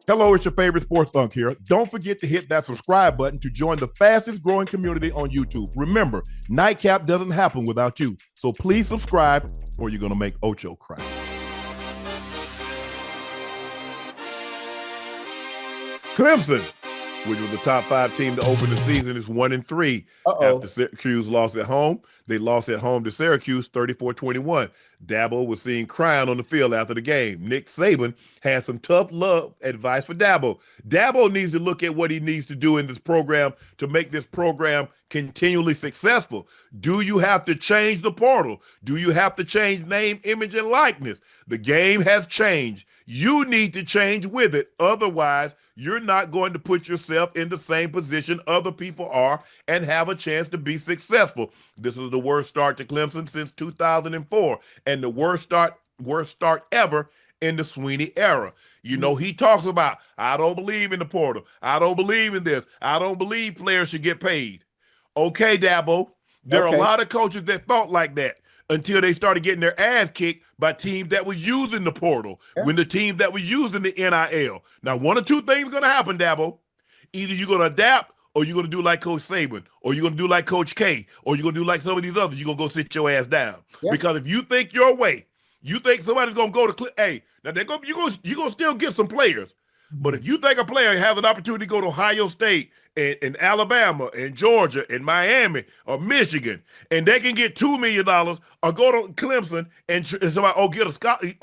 Hello, it's your favorite sports Unc here. Don't forget to hit that subscribe button to join the fastest growing community on YouTube. Remember, Nightcap doesn't happen without you. So please subscribe or you're going to make Ocho cry. Clemson, which was the top 5 team to open the season, is 1-3. After Syracuse lost at home. They lost at home to Syracuse 34-21. Dabo was seen crying on the field after the game. Nick Saban had some tough love advice for Dabo. Dabo needs to look at what he needs to do in this program to make this program continually successful. Do you have to change the portal? Do you have to change name, image, and likeness? The game has changed. You need to change with it. Otherwise, you're not going to put yourself in the same position other people are and have a chance to be successful. This is the worst start to Clemson since 2004 and the worst start ever in the Swinney era. You know, he talks about, I don't believe in the portal. I don't believe in this. I don't believe players should get paid. Okay, Dabo, there are a lot of coaches that thought like that until they started getting their ass kicked by teams that were using the portal, when the teams that were using the NIL. Now, one or two things going to happen, Dabo. Either you're going to adapt or you're going to do like Coach Saban, or you're going to do like Coach K, or you're going to do like some of these others. You're going to go sit your ass down. Because if you think your way, you think somebody's going to go to hey, now you're going to still get some players. But if you think a player has an opportunity to go to Ohio State and Alabama and Georgia and Miami or Michigan, and they can get $2 million or go to Clemson and somebody, get a scholarship.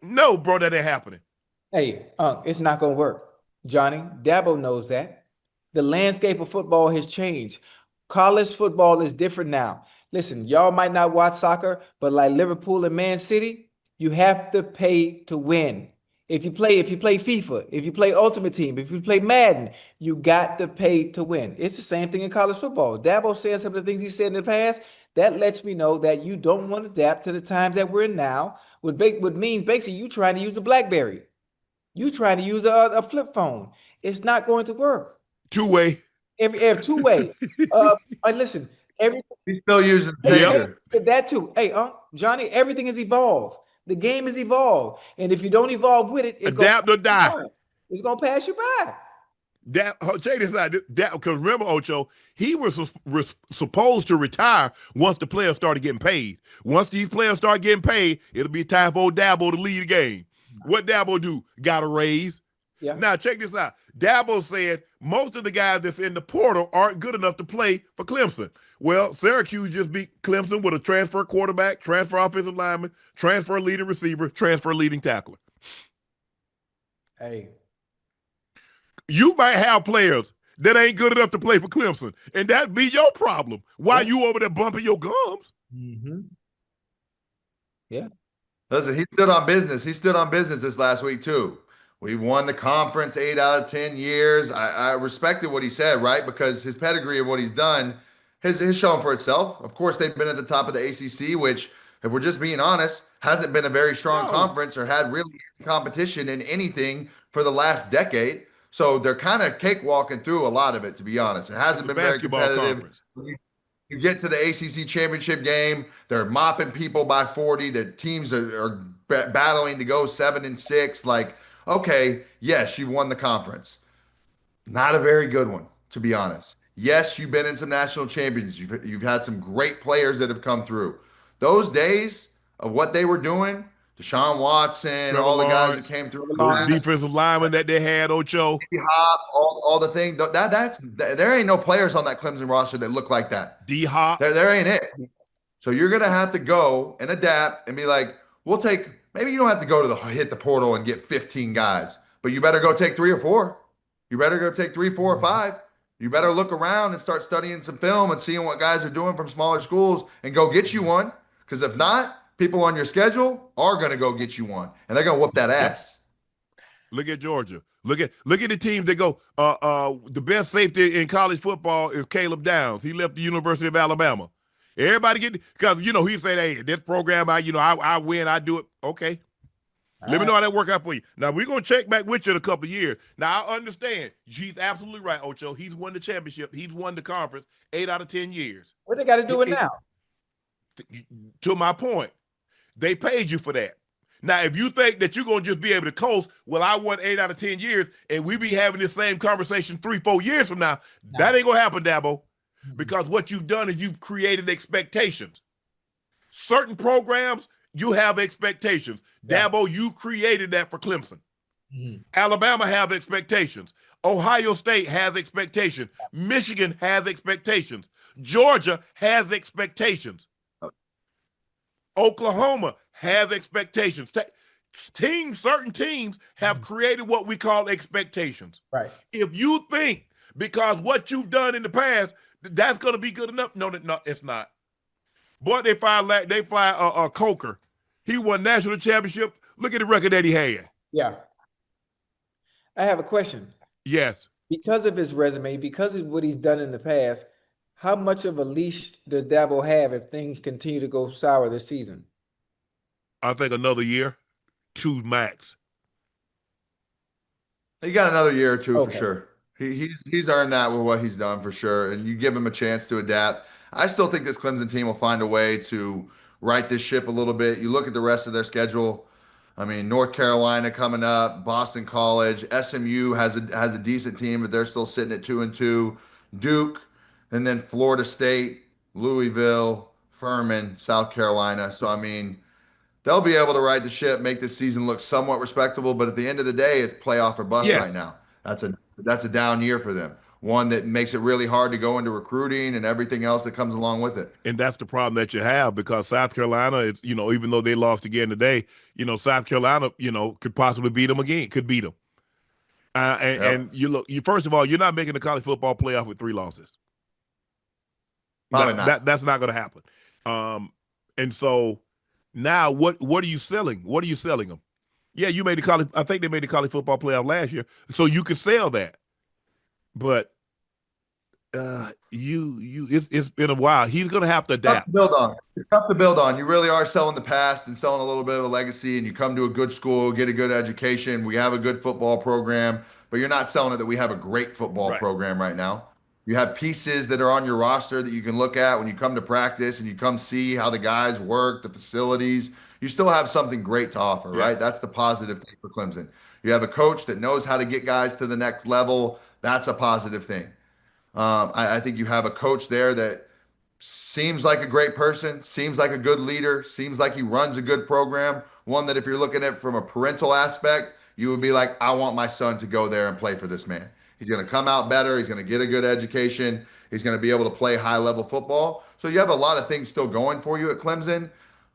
No, bro, that ain't happening. Hey, it's not going to work. Johnny, Dabo knows that. The landscape of football has changed. College football is different now. Listen, y'all might not watch soccer, but like Liverpool and Man City, you have to pay to win. If you play FIFA, if you play Ultimate Team, if you play Madden, you got to pay to win. It's the same thing in college football. Dabo said some of the things he said in the past. That lets me know that you don't want to adapt to the times that we're in now. What means basically you trying to use a BlackBerry. You trying to use a flip phone. It's not going to work. Two-way. Every two-way. Listen, everything. He's still using pager. That too. Hey, Johnny, everything has evolved. The game has evolved. And if you don't evolve with it, adapt or die. It's going to pass you by. Check this out. Because remember, Ocho, he was supposed to retire once the players started getting paid. Once these players start getting paid, it'll be time for old Dabo to lead the game. What Dabo do? Got a raise. Yeah. Now, check this out. Dabo said most of the guys that's in the portal aren't good enough to play for Clemson. Well, Syracuse just beat Clemson with a transfer quarterback, transfer offensive lineman, transfer leading receiver, transfer leading tackler. Hey. You might have players that ain't good enough to play for Clemson, and that'd be your problem. Why you over there bumping your gums? Mm-hmm. Yeah. Listen, he stood on business. He stood on business this last week, too. We won the conference 8 out of 10 years. I respected what he said, right? Because his pedigree of what he's done has shown for itself. Of course, they've been at the top of the ACC, which, if we're just being honest, hasn't been a very strong conference or had really competition in anything for the last decade. So they're kind of cakewalking through a lot of it, to be honest. It hasn't been very competitive. You get to the ACC championship game, they're mopping people by 40. The teams are battling to go 7-6. Like, okay, yes, you've won the conference. Not a very good one, to be honest. Yes, you've been in some national champions. You've had some great players that have come through. Those days of what they were doing, Deshaun Watson, Trevor all the guys Lawrence, that came through, those defensive linemen that they had, Ocho, D-Hop, all the things. There ain't no players on that Clemson roster that look like that. D-Hop, there ain't it. So you're gonna have to go and adapt and be like, we'll take. Maybe you don't have to go to hit the portal and get 15 guys, but you better go take 3 or 4. You better go take 3, 4, or 5. You better look around and start studying some film and seeing what guys are doing from smaller schools and go get you one. Because if not, people on your schedule are going to go get you one, and they're going to whoop that ass. Look at Georgia. Look at the teams that go. The best safety in college football is Caleb Downs. He left the University of Alabama. Everybody because he said, "Hey, this program, I win, I do it." Okay, let me know how that work out for you. Now we're gonna check back with you in a couple of years. Now I understand. He's absolutely right, Ocho. He's won the championship. He's won the conference 8 out of 10 years. What they got to do it now? To my point, they paid you for that. Now, if you think that you're going to just be able to coast, well, I won 8 out of 10 years, and we be having this same conversation 3-4 years from now, that ain't going to happen, Dabo, because what you've done is you've created expectations. Certain programs, you have expectations. Yeah. Dabo, you created that for Clemson. Alabama have expectations. Ohio State has expectations. Michigan has expectations. Georgia has expectations. Oklahoma has expectations. Certain teams have created what we call expectations. Right. If you think because what you've done in the past, that's going to be good enough, no, it's not. Boy, they fly Coker. He won national championship. Look at the record that he had. Yeah. I have a question. Yes. Because of his resume, because of what he's done in the past, how much of a leash does Dabo have if things continue to go sour this season? I think another year, 2 max. He got another year or two for sure. He's earned that with what he's done for sure, and you give him a chance to adapt. I still think this Clemson team will find a way to right this ship a little bit. You look at the rest of their schedule. I mean, North Carolina coming up, Boston College, SMU has a decent team, but they're still sitting at 2-2. Duke, and then Florida State, Louisville, Furman, South Carolina. So I mean, they'll be able to right the ship, make this season look somewhat respectable. But at the end of the day, it's playoff or bust right now. That's a down year for them. One that makes it really hard to go into recruiting and everything else that comes along with it. And that's the problem that you have, because South Carolina is, even though they lost again today, South Carolina, could possibly beat them again, could beat them. And first of all, you're not making the college football playoff with 3 losses. Probably not. That's not going to happen. And so now what are you selling? What are you selling them? Yeah, you made the college. I think they made the college football playoff last year, so you could sell that. But it's been a while. He's going to have to adapt. It's tough to build on. You really are selling the past and selling a little bit of a legacy, and you come to a good school, get a good education. We have a good football program, but you're not selling it that we have a great football program right now. You have pieces that are on your roster that you can look at when you come to practice and you come see how the guys work, the facilities. You still have something great to offer, right? That's the positive thing for Clemson. You have a coach that knows how to get guys to the next level. That's a positive thing. I think you have a coach there that seems like a great person, seems like a good leader, seems like he runs a good program. One that if you're looking at it from a parental aspect, you would be like, I want my son to go there and play for this man. He's going to come out better. He's going to get a good education. He's going to be able to play high-level football. So you have a lot of things still going for you at Clemson.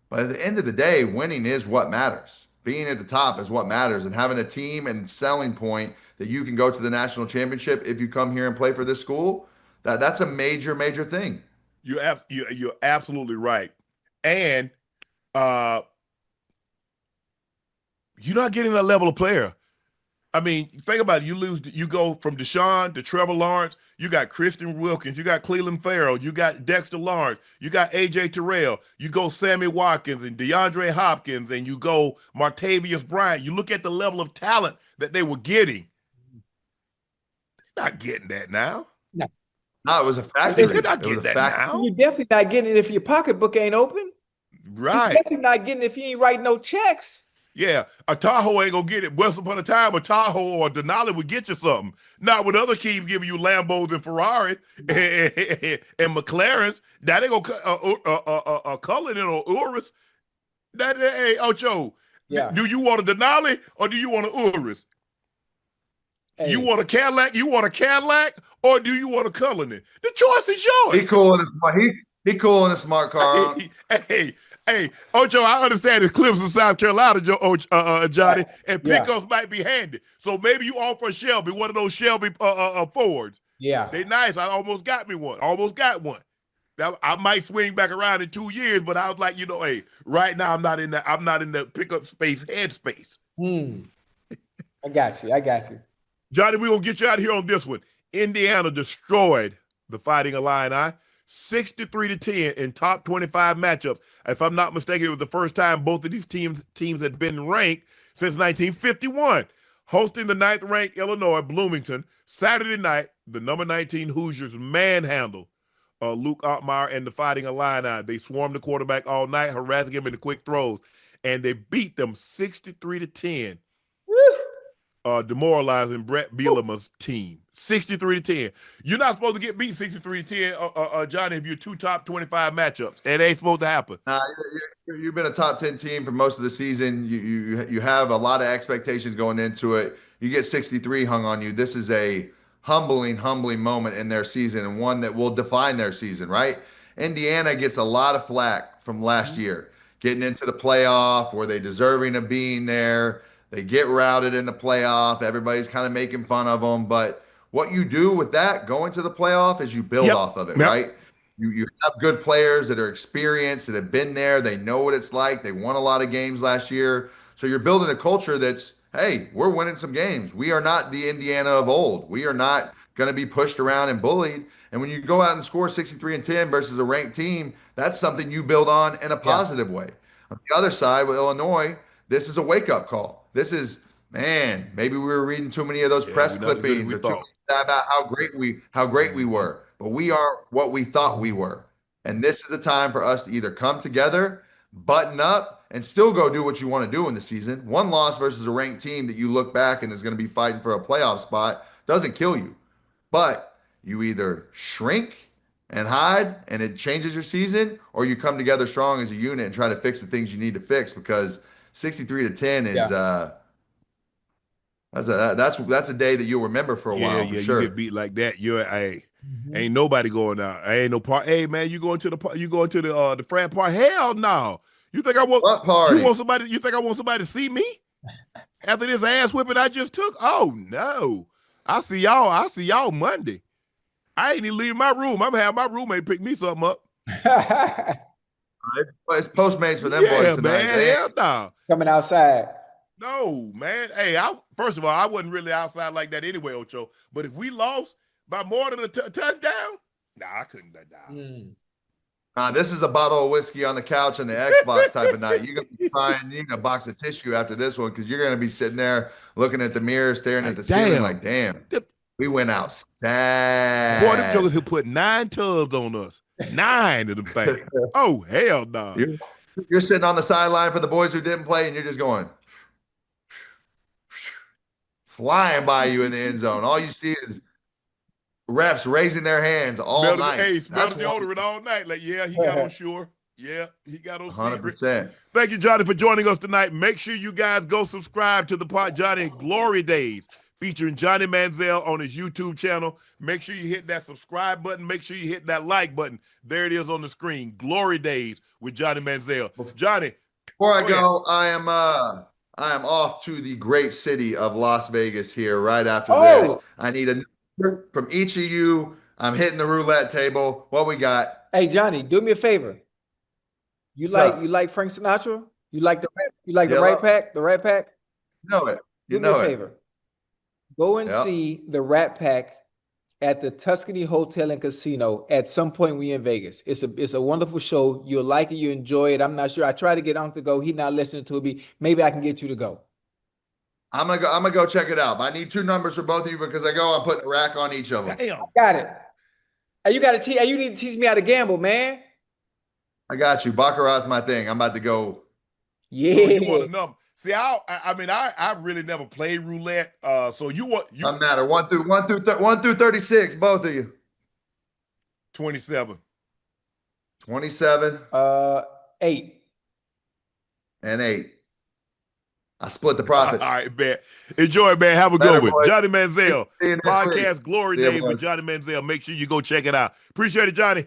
But at the end of the day, winning is what matters. Being at the top is what matters. And having a team and selling point that you can go to the national championship if you come here and play for this school, that's a major, major thing. You're absolutely right. And you're not getting that level of player. I mean, think about it. You go from Deshaun to Trevor Lawrence. You got Christian Wilkins. You got Cleveland Farrell. You got Dexter Lawrence. You got A.J. Terrell. You go Sammy Watkins and DeAndre Hopkins, and you go Martavius Bryant. You look at the level of talent that they were getting. They're not getting that now. No, it was a factory. They're not getting that now. You're definitely not getting it if your pocketbook ain't open. Right. You're definitely not getting it if you ain't writing no checks. Yeah, a Tahoe ain't gonna get it. Once upon a time, a Tahoe or a Denali would get you something. Not with other teams giving you Lambos and Ferraris and McLarens. That ain't gonna Cullen or Urus. Hey, Ocho, do you want a Denali or do you want an Urus? Hey. You want a Cadillac? You want a Cadillac or do you want a Cullinan? The choice is yours. He cool in a smart car. Hey, Ocho, I understand it's Clemson, South Carolina, Johnny, and pickups might be handy. So maybe you offer a Shelby, one of those Shelby Fords. Yeah. They nice. I almost got me one. Almost got one. Now, I might swing back around in 2 years, but I was like, hey, right now I'm not in the pickup space headspace. I got you. Johnny, we're going to get you out of here on this one. Indiana destroyed the Fighting Illini 63-10 in top 25 matchups. If I'm not mistaken, it was the first time both of these teams had been ranked since 1951. Hosting the 9th-ranked Illinois, Bloomington, Saturday night, the number 19 Hoosiers manhandled Luke Altmaier and the Fighting Illini. They swarmed the quarterback all night, harassing him in the quick throws. and they beat them 63-10. Demoralizing Brett Bielema's team 63-10. You're not supposed to get beat 63-10, Johnny, if you're two top 25 matchups. It ain't supposed to happen. You've been a top 10 team for most of the season. You have a lot of expectations going into it. You get 63 hung on you. This is a humbling moment in their season, and one that will define their season, right? Indiana gets a lot of flack from last year, getting into the playoff. Were they deserving of being there? They get routed in the playoff. Everybody's kind of making fun of them. But what you do with that going to the playoff is you build off of it, right? You have good players that are experienced, that have been there. They know what it's like. They won a lot of games last year. So you're building a culture that's, hey, we're winning some games. We are not the Indiana of old. We are not going to be pushed around and bullied. And when you go out and score 63-10 versus a ranked team, that's something you build on in a positive way. On the other side with Illinois, this is a wake-up call. This is, man, maybe we were reading too many of those press clippings or too much about how great we were. But we are what we thought we were. And this is a time for us to either come together, button up, and still go do what you want to do in the season. One loss versus a ranked team that you look back and is going to be fighting for a playoff spot doesn't kill you. But you either shrink and hide and it changes your season, or you come together strong as a unit and try to fix the things you need to fix, because 63-10 is that's a day that you'll remember for a while. Yeah, sure. You get beat like that. Ain't nobody going out. Ain't no part. Hey man, you going to the frat party? Hell no. You think I want what party? You think I want somebody to see me after this ass whipping I just took? Oh no. I'll see y'all Monday. I ain't even leaving my room. I'm gonna have my roommate pick me something up. It's Postmates for them boys tonight. Man, hell no. Coming outside. No, man. Hey, first of all, I wasn't really outside like that anyway, Ocho. But if we lost by more than a touchdown, I couldn't let down. This is a bottle of whiskey on the couch and the Xbox type of night. You're going to be crying, a box of tissue after this one, because you're going to be sitting there looking at the mirror, staring at the ceiling like, damn, we went outside. Boy, them jokers who put 9 tubs on us. 9 of them things. Oh, hell no. You're sitting on the sideline for the boys who didn't play, and you're just going flying by you in the end zone. All you see is refs raising their hands all night. Hey, smell the deodorant all night. Like, yeah, he got on Sure. Yeah, he got on 100%. Secret. Thank you, Johnny, for joining us tonight. Make sure you guys go subscribe to the Pod Johnny Glory Days, featuring Johnny Manziel on his YouTube channel. Make sure you hit that subscribe button. Make sure you hit that like button. There it is on the screen. Glory Days with Johnny Manziel. Johnny. Before I go, I am off to the great city of Las Vegas here right after this. I need a number from each of you. I'm hitting the roulette table. What we got? Hey, Johnny, do me a favor. You like Frank Sinatra? You like the Right Pack? The Rat Pack? You know it. Do me a favor. Go and see the Rat Pack at the Tuscany Hotel and Casino at some point we in Vegas. It's a wonderful show. You'll like it. You enjoy it. I'm not sure. I tried to get Unc to go. He's not listening to me. Maybe I can get you to go. I'm gonna go check it out. I need 2 numbers for both of you, because I'm putting a rack on each of them. Damn. Got it. Hey, you need to teach me how to gamble, man. I got you. Baccarat's my thing. I'm about to go. Yeah. So you want a number? See, I really never played roulette. So doesn't matter. 1 through 36, both of you. 27. 27. 8. And 8. I split the profits. All right, man. Enjoy, man. Have a good one. Johnny Manziel. Podcast Glory Days with Johnny Manziel. Make sure you go check it out. Appreciate it, Johnny.